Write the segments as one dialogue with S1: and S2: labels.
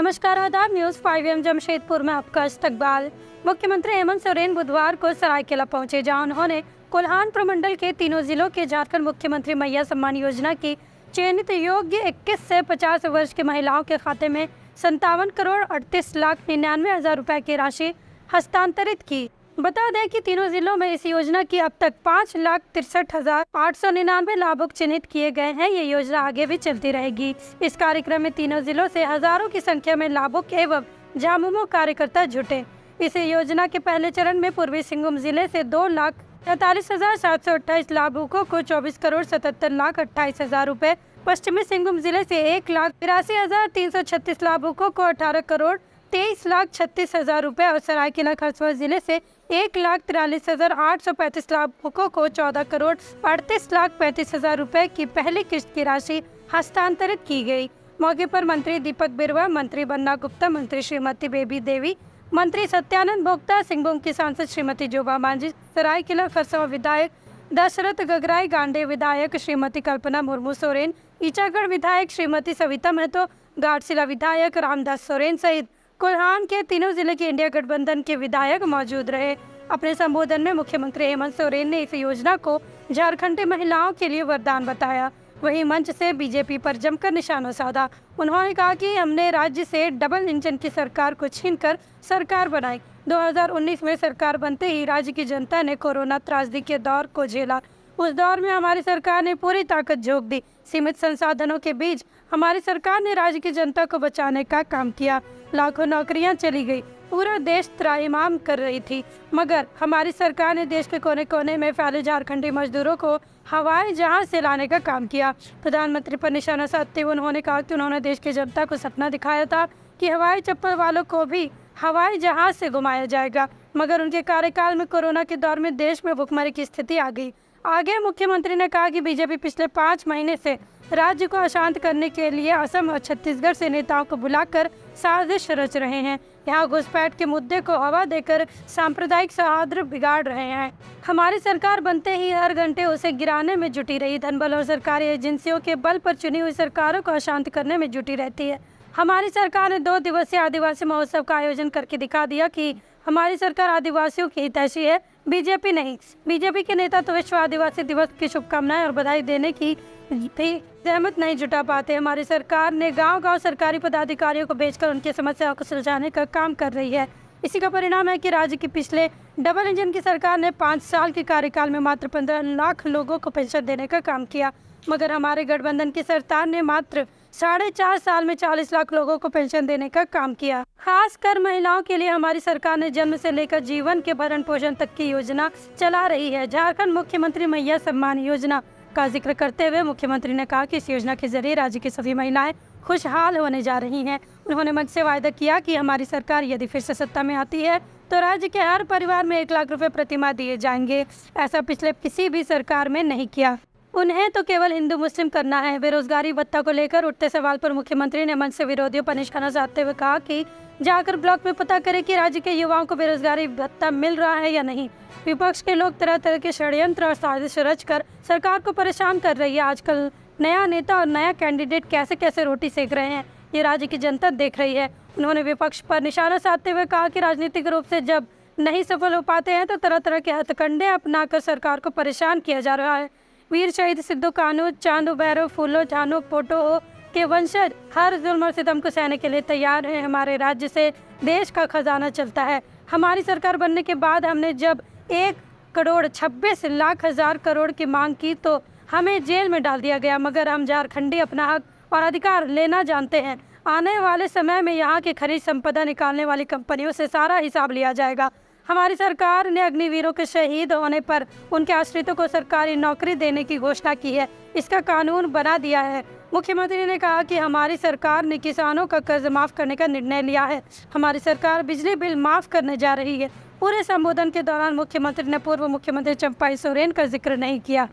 S1: नमस्कार, आदाब। न्यूज़ 5 जमशेदपुर में आपका इस्तकबाल। मुख्यमंत्री हेमंत सोरेन बुधवार को सरायकेला पहुंचे, जहां उन्होंने कोल्हान प्रमंडल के तीनों जिलों के झारखंड मुख्यमंत्री मैया सम्मान योजना की चयनित योग्य 21 से 50 वर्ष की महिलाओं के खाते में 57,38,99,000 रुपए की राशि हस्तांतरित की। बता दें कि तीनों जिलों में इस योजना की अब तक 5,63,899 लाभुक चिन्हित किए गए हैं। ये योजना आगे भी चलती रहेगी। इस कार्यक्रम में तीनों जिलों से हजारों की संख्या में लाभुक एवं झामुमो कार्यकर्ता जुटे। इस योजना के पहले चरण में पूर्वी सिंहभूम जिले से 2,43,728 लाभुकों को 24,77,28,000 रुपए, पश्चिमी सिंहभूम जिले से 1,83,336 लाभुकों को 18,23,36,000 रुपए और सरायकेला खरसवां जिले से 1,43,835 लाभुकों को 14,38,35,000 रुपए की पहली किस्त की राशि हस्तांतरित की गई। मौके पर मंत्री दीपक बिरुवा, मंत्री बन्ना गुप्ता, मंत्री श्रीमती बेबी देवी, मंत्री सत्यानंद भोक्ता, सिंहभूम की सांसद श्रीमती जोबा मांझी, सरायकेला खरसवां विधायक दशरथ गगराई, गांडे विधायक श्रीमती कल्पना मुर्मू सोरेन, ईचागढ़ विधायक श्रीमती सविता महतो, घाटशिला विधायक रामदास सोरेन सहित कोल्हान के तीनों जिले के इंडिया गठबंधन के विधायक मौजूद रहे। अपने संबोधन में मुख्यमंत्री हेमंत सोरेन ने इस योजना को झारखंडी महिलाओं के लिए वरदान बताया। वहीं मंच से बीजेपी पर जमकर निशाना साधा। उन्होंने कहा कि हमने राज्य से डबल इंजन की सरकार को छीनकर सरकार बनाई। 2019 में सरकार बनते ही राज्य की जनता ने कोरोना त्रासदी के दौर को झेला। उस दौर में हमारी सरकार ने पूरी ताकत झोंक दी। सीमित संसाधनों के बीच हमारी सरकार ने राज्य की जनता को बचाने का काम किया। लाखों नौकरियां चली गई, पूरा देश त्राहिमाम कर रही थी, मगर हमारी सरकार ने देश के कोने कोने में फैले झारखंडी मजदूरों को हवाई जहाज से लाने का काम किया। प्रधानमंत्री पर निशाना साधते हुए उन्होंने कहा कि उन्होंने देश की जनता को सपना दिखाया था कि हवाई चप्पल वालों को भी हवाई जहाज से घुमाया जाएगा, मगर उनके कार्यकाल में कोरोना के दौर में देश में भुखमरी की स्थिति आ गई। आगे मुख्यमंत्री ने कहा कि बीजेपी पिछले 5 महीने से राज्य को अशांत करने के लिए असम और छत्तीसगढ़ से नेताओं को बुलाकर साजिश रच रहे हैं। यहाँ घुसपैठ के मुद्दे को हवा देकर सांप्रदायिक सौहार्द बिगाड़ रहे हैं। हमारी सरकार बनते ही हर घंटे उसे गिराने में जुटी रही। धनबल और सरकारी एजेंसियों के बल पर चुनी हुई सरकारों को अशांत करने में जुटी रहती है। हमारी सरकार ने 2 दिवसीय आदिवासी महोत्सव का आयोजन करके दिखा दिया कि हमारी सरकार आदिवासियों की हितैषी है, बीजेपी नहीं। बीजेपी के नेता तो विश्व आदिवासी दिवस की शुभकामनाएं और बधाई देने की भी सहमत नहीं जुटा पाते। हमारी सरकार ने गांव-गांव सरकारी पदाधिकारियों को भेजकर उनकी समस्याओं को सुलझाने का काम कर रही है। इसी का परिणाम है कि राज्य की पिछले डबल इंजन की सरकार ने 5 साल के कार्यकाल में मात्र 15 लाख लोगों को पेंशन देने का काम किया, मगर हमारे गठबंधन की सरकार ने मात्र 4.5 साल में 40 लाख लोगों को पेंशन देने का काम किया। खासकर महिलाओं के लिए हमारी सरकार ने जन्म से लेकर जीवन के भरण पोषण तक की योजना चला रही है। झारखंड मुख्यमंत्री मैया सम्मान योजना का जिक्र करते हुए मुख्यमंत्री ने कहा कि इस योजना के जरिए राज्य की सभी महिलाएं खुशहाल होने जा रही हैं। उन्होंने मंच से वायदा किया कि हमारी सरकार यदि फिर से सत्ता में आती है तो राज्य के हर परिवार में 1 लाख रुपए प्रतिमाह दिए जाएंगे। ऐसा पिछले किसी भी सरकार में नहीं किया। उन्हें तो केवल हिंदू मुस्लिम करना है। बेरोजगारी भत्ता को लेकर उठते सवाल पर मुख्यमंत्री ने मंच से विरोधियों पर निशाना साधते हुए कहा कि जाकर ब्लॉक में पता करें कि राज्य के युवाओं को बेरोजगारी भत्ता मिल रहा है या नहीं। विपक्ष के लोग तरह तरह के षड्यंत्र और साजिश रचकर सरकार को परेशान कर रही है। आजकल नया नेता और नया कैंडिडेट कैसे कैसे रोटी सेक रहे हैं, ये राज्य की जनता देख रही है। उन्होंने विपक्ष पर निशाना साधते हुए कहा कि राजनीतिक रूप से जब नहीं सफल हो पाते हैं तो तरह तरह के हथकंडे अपनाकर सरकार को परेशान किया जा रहा है। वीर शहीद सिद्धू कान्हू, चांदू भैरव, फूलो झानो पोटो के वंशज हर जुल्म और सितम को सहने के लिए तैयार हैं। हमारे राज्य से देश का खजाना चलता है। हमारी सरकार बनने के बाद हमने जब 1,26,00,000 करोड़ की मांग की तो हमें जेल में डाल दिया गया, मगर हम झारखंडी अपना हक और अधिकार लेना जानते हैं। आने वाले समय में यहाँ की खनिज संपदा निकालने वाली कंपनियों से सारा हिसाब लिया जाएगा। हमारी सरकार ने अग्निवीरों के शहीद होने पर उनके आश्रितों को सरकारी नौकरी देने की घोषणा की है। इसका कानून बना दिया है। मुख्यमंत्री ने कहा कि हमारी सरकार ने किसानों का कर्ज माफ करने का निर्णय लिया है। हमारी सरकार बिजली बिल माफ करने जा रही है। पूरे संबोधन के दौरान मुख्यमंत्री ने पूर्व मुख्यमंत्री चंपाई सोरेन का जिक्र नहीं किया।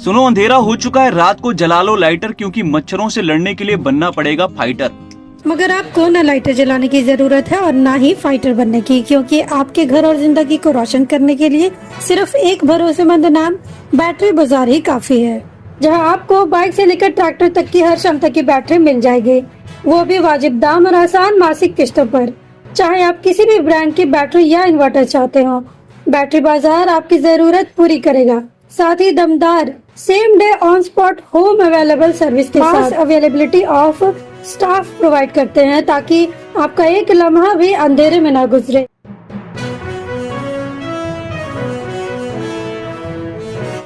S2: सुनो, अंधेरा हो चुका है, रात को जला लो लाइटर, क्योंकि मच्छरों से लड़ने के लिए बनना पड़ेगा फाइटर।
S1: मगर आपको न लाइटर जलाने की जरूरत है और ना ही फाइटर बनने की, क्योंकि आपके घर और जिंदगी को रोशन करने के लिए सिर्फ एक भरोसेमंद नाम बैटरी बाजार ही काफी है, जहां आपको बाइक से लेकर ट्रैक्टर तक की हर क्षमता की बैटरी मिल जाएगी, वो भी वाजिब दाम और आसान मासिक किस्तों पर। चाहे आप किसी भी ब्रांड की बैटरी या इन्वर्टर चाहते हो, बैटरी बाजार आपकी जरूरत पूरी करेगा। साथ ही दमदार same day on spot home available service के साथ अवेलेबिलिटी ऑफ स्टाफ प्रोवाइड करते हैं, ताकि आपका एक लम्हा भी अंधेरे में ना गुजरे।